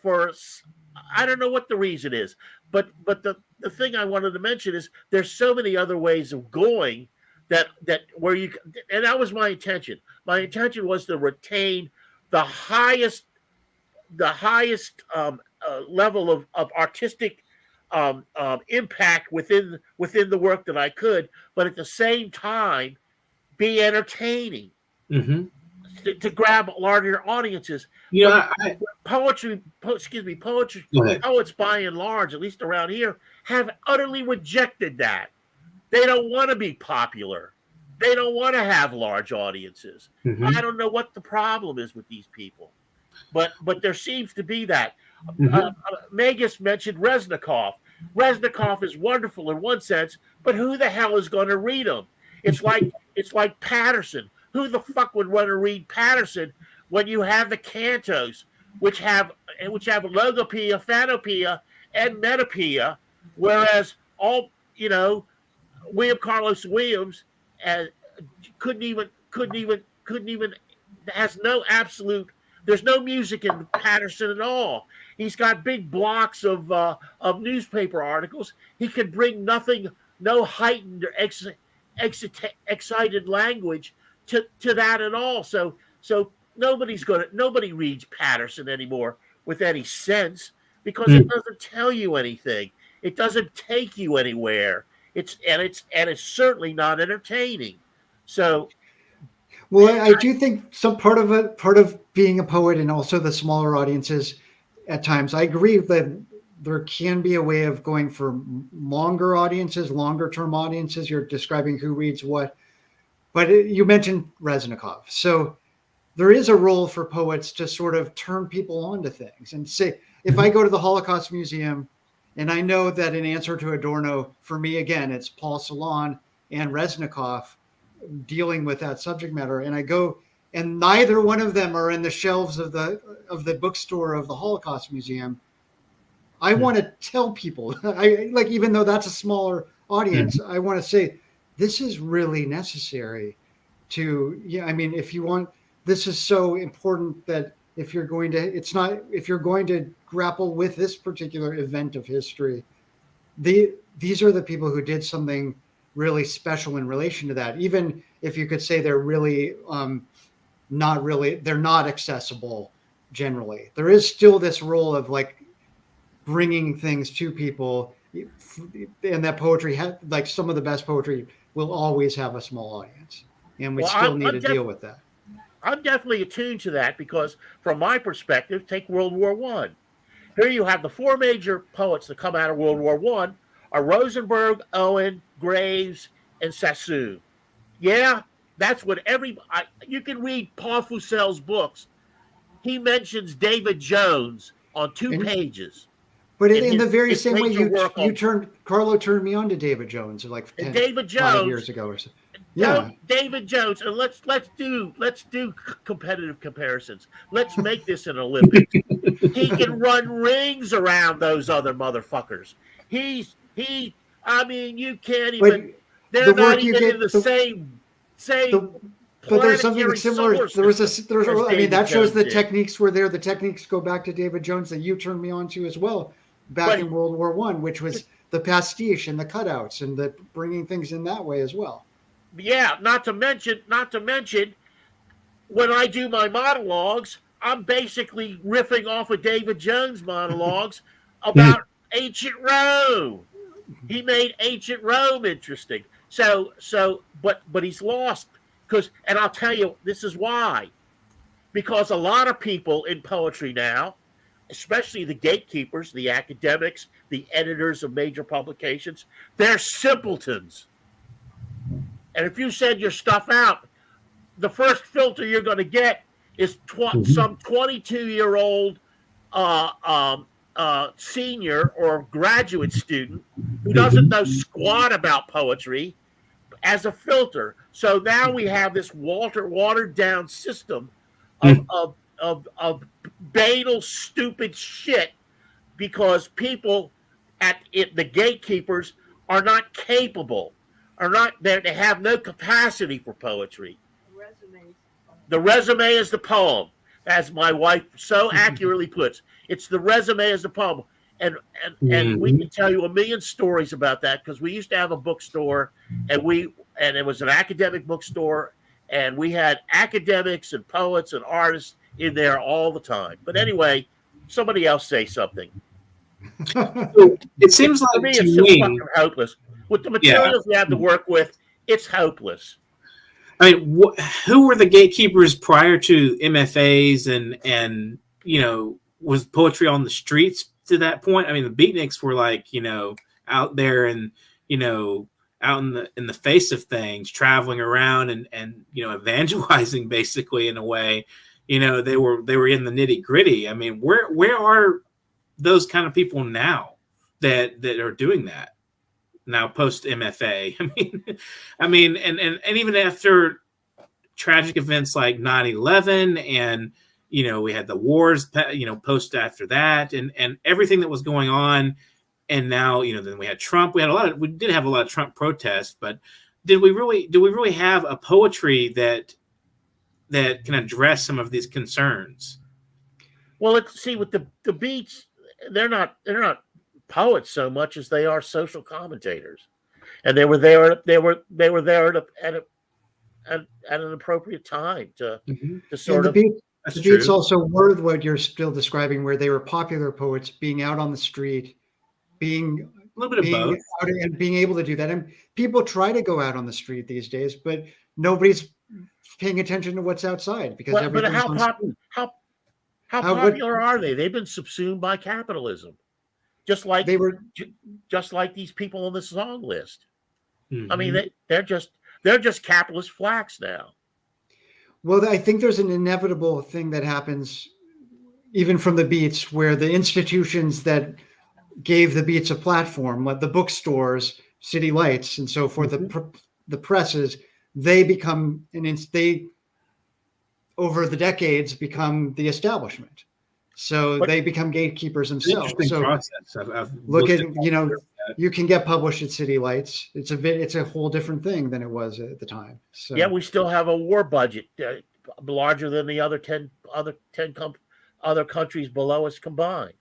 I don't know what the reason is. But the thing I wanted to mention is there's so many other ways of going that where you, and that was my intention. My intention was to retain the highest level of artistic impact within the work that I could, but at the same time be entertaining to grab larger audiences. Poets by and large, at least around here, have utterly rejected that. They don't want to be popular. They don't want to have large audiences. I don't know what the problem is with these people, but there seems to be that. Magus mentioned Reznikov. Reznikov is wonderful in one sense, but who the hell is going to read him? It's like Patterson. Who the fuck would want to read Patterson when you have the cantos, which have logopoeia, phanopia, and metapoeia, whereas William Carlos Williams couldn't even has no absolute. There's no music in Patterson at all. He's got big blocks of newspaper articles. He can bring no heightened or excited language to that at all. So nobody reads Patterson anymore with any sense because it doesn't tell you anything. It doesn't take you anywhere. It's certainly not entertaining. So. Well, I do think some part of being a poet and also the smaller audiences at times, I agree that there can be a way of going for longer audiences, longer term audiences. You're describing who reads what, but you mentioned Reznikov. So there is a role for poets to sort of turn people on to things and say, if I go to the Holocaust Museum and I know that in answer to Adorno, for me, again, it's Paul Celan and Reznikov dealing with that subject matter, and I go, and neither one of them are in the shelves of the bookstore of the Holocaust Museum. I want to tell people, even though that's a smaller audience, I want to say this is really necessary to. If you want, this is so important that if you're going to grapple with this particular event of history, these are the people who did something really special in relation to that. Even if you could say they're really they're not accessible generally. There is still this role of like bringing things to people, and that poetry, like some of the best poetry, will always have a small audience, and we still need to deal with that. I'm definitely attuned to that because, from my perspective, take World War I. Here you have the four major poets that come out of World War I are Rosenberg, Owen, Graves, and Sassoon. Yeah, that's what you can read Paul Fussell's books. He mentions David Jones on 2 pages. But in the very same way Carlo turned me on to David Jones like 5 years ago or so. Yeah, David Jones, and let's do competitive comparisons. Let's make this an Olympics. He can run rings around those other motherfuckers. I mean, you can't even. They're not even in the same. But there's something similar. I mean, that shows the techniques were there. The techniques go back to David Jones that you turned me on to as well, back in World War I, which was the pastiche and the cutouts and the bringing things in that way as well. Yeah, not to mention, when I do my monologues, I'm basically riffing off of David Jones' monologues about ancient Rome. He made ancient Rome interesting. But he's lost and I'll tell you, this is why. Because a lot of people in poetry now, especially the gatekeepers, the academics, the editors of major publications, they're simpletons. And if you send your stuff out, the first filter you're going to get is some 22-year-old senior or graduate student who doesn't know squat about poetry as a filter. So now we have this watered down system of banal, stupid shit because people the gatekeepers are not capable, they have no capacity for poetry. The resume is the poem, as my wife so accurately puts. It's the resume is the poem. And we can tell you a million stories about that because we used to have a bookstore and it was an academic bookstore and we had academics and poets and artists in there all the time. But anyway, somebody else say something. It seems like to me it's so fucking hopeless. With the materials we have to work with, it's hopeless. I mean, who were the gatekeepers prior to MFAs and was poetry on the streets to that point? I mean, the beatniks were like, out there and, out in the face of things, traveling around and evangelizing basically in a way. They were in the nitty gritty. I mean, where are those kind of people now that are doing that? Now post MFA. I mean, and even after tragic events like 9/11 and, we had the wars, post after that and everything that was going on. And now, then we had Trump, we did have a lot of Trump protests, but do we really have a poetry that can address some of these concerns? Well, let's see with the Beats, they're not poets so much as they are social commentators, and they were there at an appropriate time to sort of. The Beats also were what you're still describing, where they were popular poets being out on the street, being a little bit of both, out and being able to do that. And people try to go out on the street these days, but nobody's paying attention to what's outside because everything's on screen. How popular are they? They've been subsumed by capitalism. Just like these people on the song list. I mean, they're just capitalist flacks now. Well, I think there's an inevitable thing that happens even from the Beats, where the institutions that gave the Beats a platform, like the bookstores, City Lights, and so forth, the presses, they become over the decades become the establishment. So they become gatekeepers themselves. So look at, you can get published at City Lights. It's a whole different thing than it was at the time. So yeah, we still have a war budget larger than the other 10 other countries below us combined.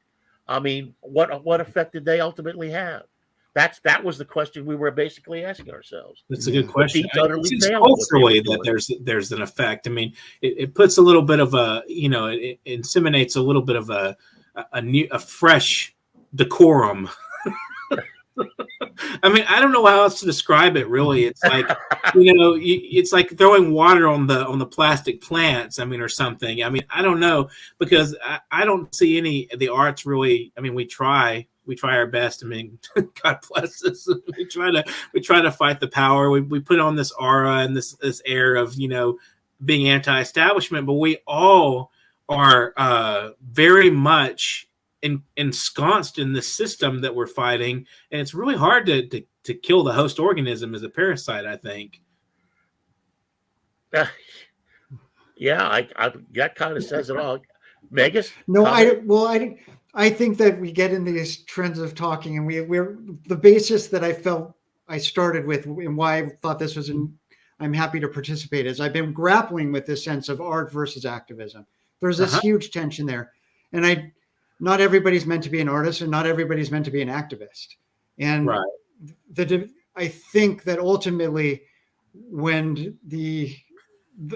I mean, what effect did they ultimately have? That was the question we were basically asking ourselves. That's a good question. Utterly It seems failed what they were culturally doing. that there's an effect. I mean, it puts a little bit of a, it inseminates a little bit of a fresh decorum. I mean, I don't know how else to describe it. Really, it's like, it's like throwing water on the plastic plants. I mean, or something. I mean, I don't know, because I don't see any of the arts really. I mean, we try our best. I mean, God bless us. We try to fight the power. We put on this aura and this air of being anti-establishment, but we all are very much ensconced in the system that we're fighting, and it's really hard to kill the host organism as a parasite, I think. Yeah, that kind of says it all. Magus? No, I think that we get in these trends of talking, and we're the basis that I felt I started with, and why I thought this was I'm happy to participate, is I've been grappling with this sense of art versus activism. There's this huge tension there, and not everybody's meant to be an artist, and not everybody's meant to be an activist. And I think that ultimately,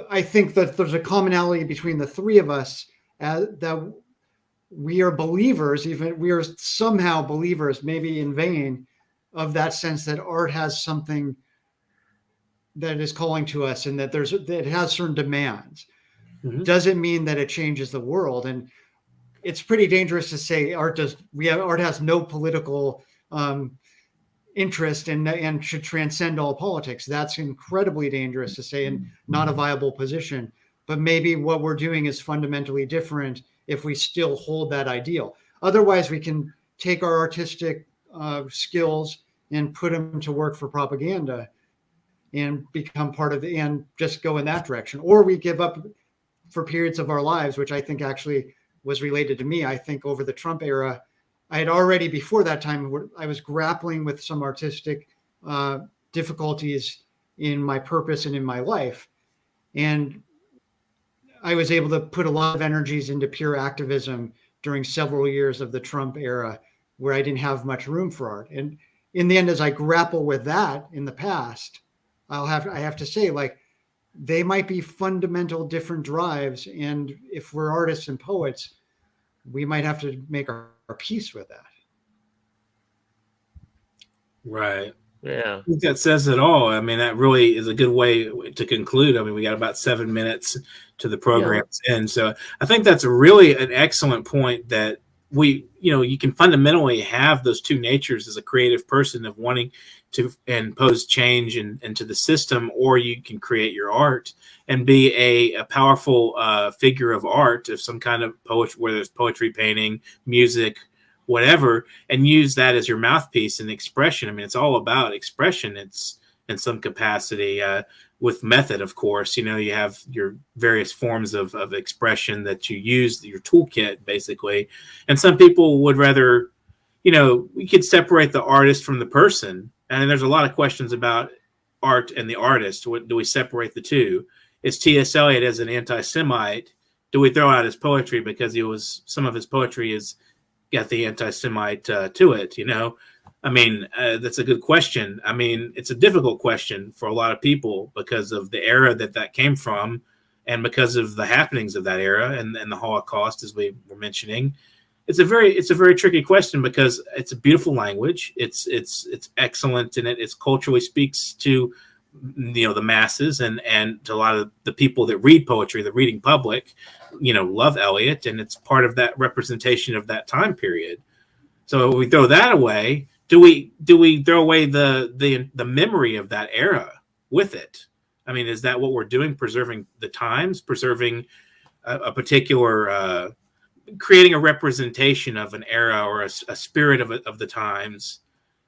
I think that there's a commonality between the three of us, that we are believers, even we are somehow believers, maybe in vain, of that sense that art has something that is calling to us, and that it has certain demands. Mm-hmm. Doesn't mean that it changes the world. And it's pretty dangerous to say art has no political interest and should transcend all politics. That's incredibly dangerous to say, and not a viable position. But maybe what we're doing is fundamentally different if we still hold that ideal. Otherwise, we can take our artistic skills and put them to work for propaganda and become part of and just go in that direction. Or we give up for periods of our lives, which I think actually was related to me. I think over the Trump era, I had already, before that time, I was grappling with some artistic difficulties in my purpose and in my life. And I was able to put a lot of energies into pure activism during several years of the Trump era, where I didn't have much room for art. And in the end, as I grapple with that in the past, I have to say, like, they might be fundamental different drives. And if we're artists and poets, we might have to make our peace with that. Right. Yeah. I think that says it all. I mean, that really is a good way to conclude. I mean, we got about 7 minutes to the program's end. So I think that's really an excellent point, that you can fundamentally have those two natures as a creative person, of wanting to impose change into the system, or you can create your art and be a powerful figure of art, of some kind of poetry, whether it's poetry, painting, music, whatever, and use that as your mouthpiece and expression. I mean, it's all about expression. It's in some capacity, with method, of course. You have your various forms of expression that you use, your toolkit, basically. And some people would rather, we could separate the artist from the person. And there's a lot of questions about art and the artist. Do we separate the two? Is T.S. Eliot as an anti-Semite? Do we throw out his poetry because some of his poetry is got the anti-Semite to it? I mean, that's a good question. I mean, it's a difficult question for a lot of people because of the era that came from, and because of the happenings of that era and the Holocaust, as we were mentioning. It's a very tricky question, because it's a beautiful language. It's excellent, and it culturally speaks to the masses and to a lot of the people that read poetry. The reading public, love Eliot, and it's part of that representation of that time period. So if we throw that away, do we throw away the memory of that era with it? I mean, is that what we're doing? Preserving the times, preserving a particular, creating a representation of an era or a spirit of the times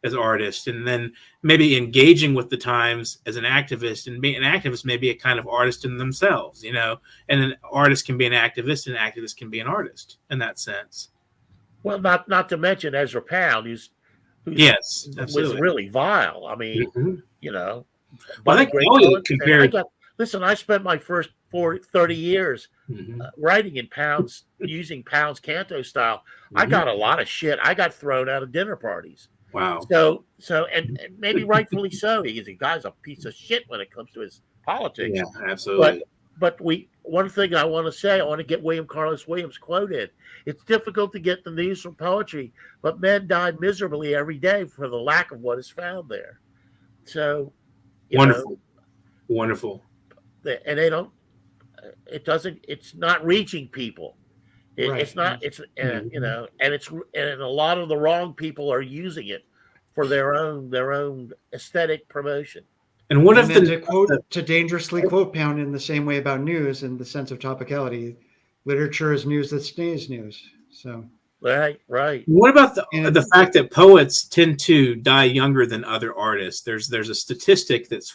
as artists, and then maybe engaging with the times as an activist. And being an activist may be a kind of artist in themselves, and an artist can be an activist, and an activist can be an artist in that sense. Well, not to mention Ezra Pound, who yes, was really vile. I mean, mm-hmm. But I think Eliot compared. Listen, I spent my first 30 years writing in pounds, using pounds canto style. I got a lot of shit. I got thrown out of dinner parties. Wow. So, and maybe rightfully so. He's a guy's a piece of shit when it comes to his politics. Yeah, absolutely. But one thing I want to say, I want to get William Carlos Williams quoted. It's difficult to get the news from poetry, but men die miserably every day for the lack of what is found there. So, wonderful. And they don't. It's not reaching people. It's not. It's and and a lot of the wrong people are using it for their own aesthetic promotion. And what if to dangerously quote Pound in the same way about news in the sense of topicality, literature is news that stays news. So right. What about the fact that poets tend to die younger than other artists? There's a statistic that's.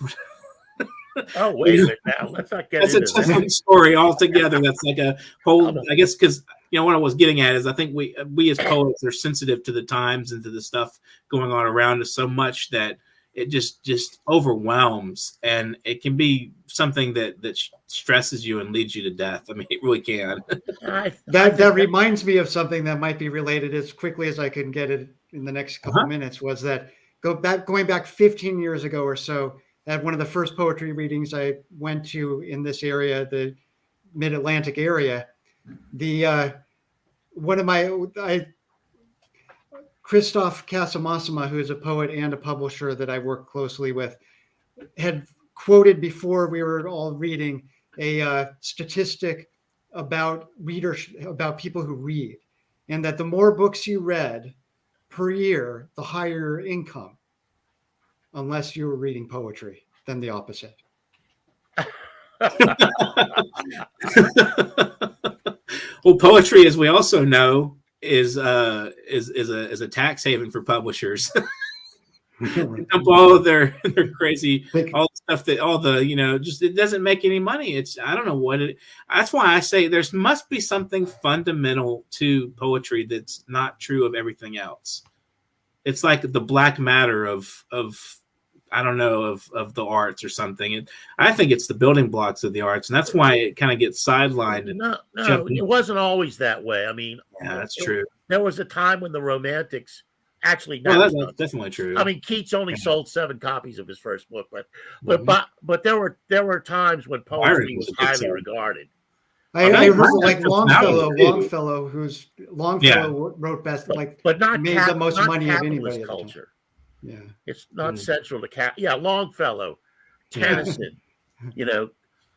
Oh, wait a minute now. Let's not get into that. That's a different story altogether. That's like a whole, I guess, because, what I was getting at is I think we as poets are sensitive to the times and to the stuff going on around us so much that it just overwhelms, and it can be something that stresses you and leads you to death. I mean, it really can. That reminds me of something that might be related as quickly as I can get it in the next couple minutes, was that going back 15 years ago or so, at one of the first poetry readings I went to in this area, the Mid-Atlantic area, Christoph Casamasama, who is a poet and a publisher that I work closely with, had quoted before we were all reading a statistic about people who read, and that the more books you read per year, the higher your income, unless you were reading poetry, than the opposite. Well, poetry, as we also know, is a tax haven for publishers. Dump all of their crazy, all the stuff that just it doesn't make any money. I don't know what it. That's why I say there must be something fundamental to poetry that's not true of everything else. It's like the black matter of I don't know, of the arts or something. And I think it's the building blocks of the arts, and that's why it kind of gets sidelined. No, it wasn't always that way. I mean, yeah, that's true. There was a time when the Romantics actually. That's definitely true. I mean, Keats only sold 7 copies of his first book, but there were times when poetry was highly regarded. I heard like Longfellow wrote best, but not made the most money of anybody. Culture. Yeah, it's not central to Longfellow, Tennyson,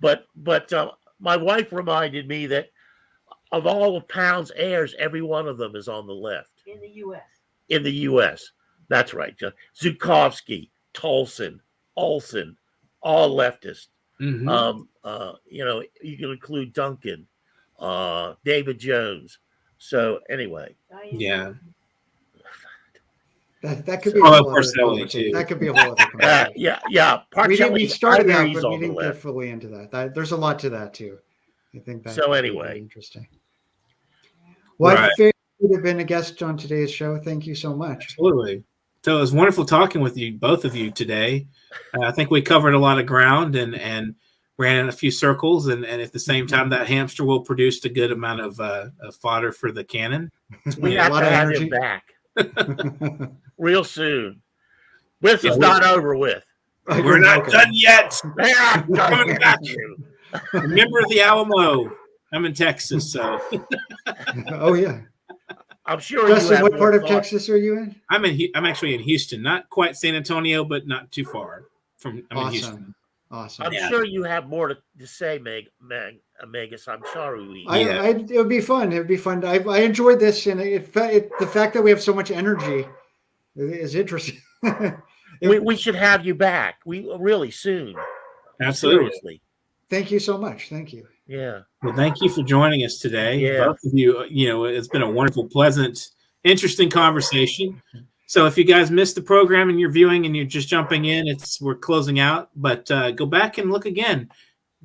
but my wife reminded me that of all of Pound's heirs, every one of them is on the left in the U.S. In the U.S., that's right. Zhukovsky, Tolson, Olson, all leftist. You can include Duncan, David Jones. So anyway, yeah. That could be a whole Parcelli too. That could be a whole other yeah. We started that, but we didn't get fully into that. There's a lot to that too. I think that. So anyway, really interesting. Well, I figured you have been a guest on today's show. Thank you so much. Absolutely. So it was wonderful talking with you, both of you, today. I think we covered a lot of ground and ran in a few circles, and at the same time, that hamster will produce a good amount of fodder for the cannon. We have to have him back. Real soon. This is not over with. We're not done yet. Coming at you. Remember the Alamo. I'm in Texas, so. Oh yeah. I'm sure. Justin, what part of Texas are you in? I'm actually in Houston, not quite San Antonio, but not too far from. I'm in Houston. Awesome. I'm sure you have more to say, Magus. I'm sorry. It would be fun. It would be fun. I enjoyed this, and the fact that we have so much energy is interesting. we should have you back. We really soon. Absolutely. Seriously. Thank you so much. Thank you. Yeah. Well, thank you for joining us today. Yeah. Both of you, it's been a wonderful, pleasant, interesting conversation. So if you guys missed the program and you're viewing and you're just jumping in, we're closing out, but go back and look again,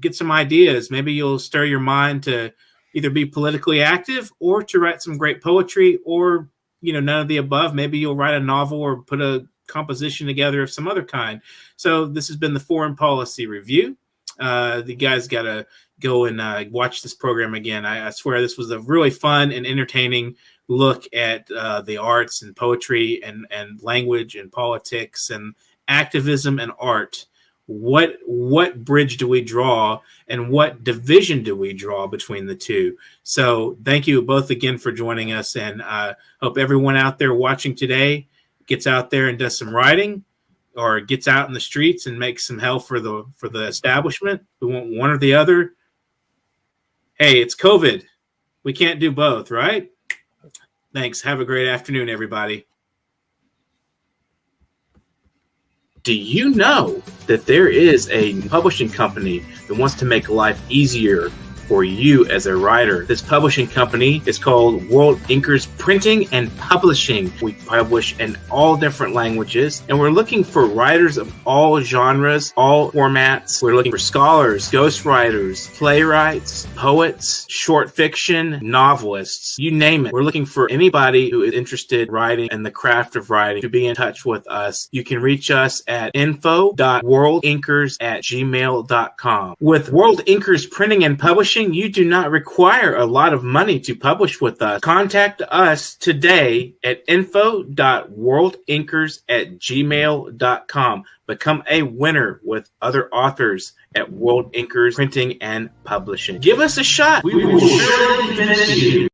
get some ideas. Maybe you'll stir your mind to either be politically active or to write some great poetry, or, none of the above. Maybe you'll write a novel or put a composition together of some other kind. So this has been the Foreign Policy Review. The guys got to go and watch this program again. I swear this was a really fun and entertaining look at the arts and poetry and language and politics and activism and art. What bridge do we draw, and what division do we draw between the two? So thank you both again for joining us, and hope everyone out there watching today gets out there and does some writing, or gets out in the streets and makes some hell for the establishment. We want one or the other. Hey, it's COVID. We can't do both, right? Thanks. Have a great afternoon, everybody. Do you know that there is a publishing company that wants to make life easier for you as a writer? This publishing company is called World Inkers Printing and Publishing. We publish in all different languages, and we're looking for writers of all genres, all formats. We're looking for scholars, ghostwriters, playwrights, poets, short fiction, novelists, you name it. We're looking for anybody who is interested in writing and the craft of writing to be in touch with us. You can reach us at info.worldinkers@gmail.com. With World Inkers Printing and Publishing, you do not require a lot of money to publish with us. Contact us today at info.worldinkers@gmail.com. Become a winner with other authors at World Inkers Printing and Publishing. Give us a shot. We will surely finish you.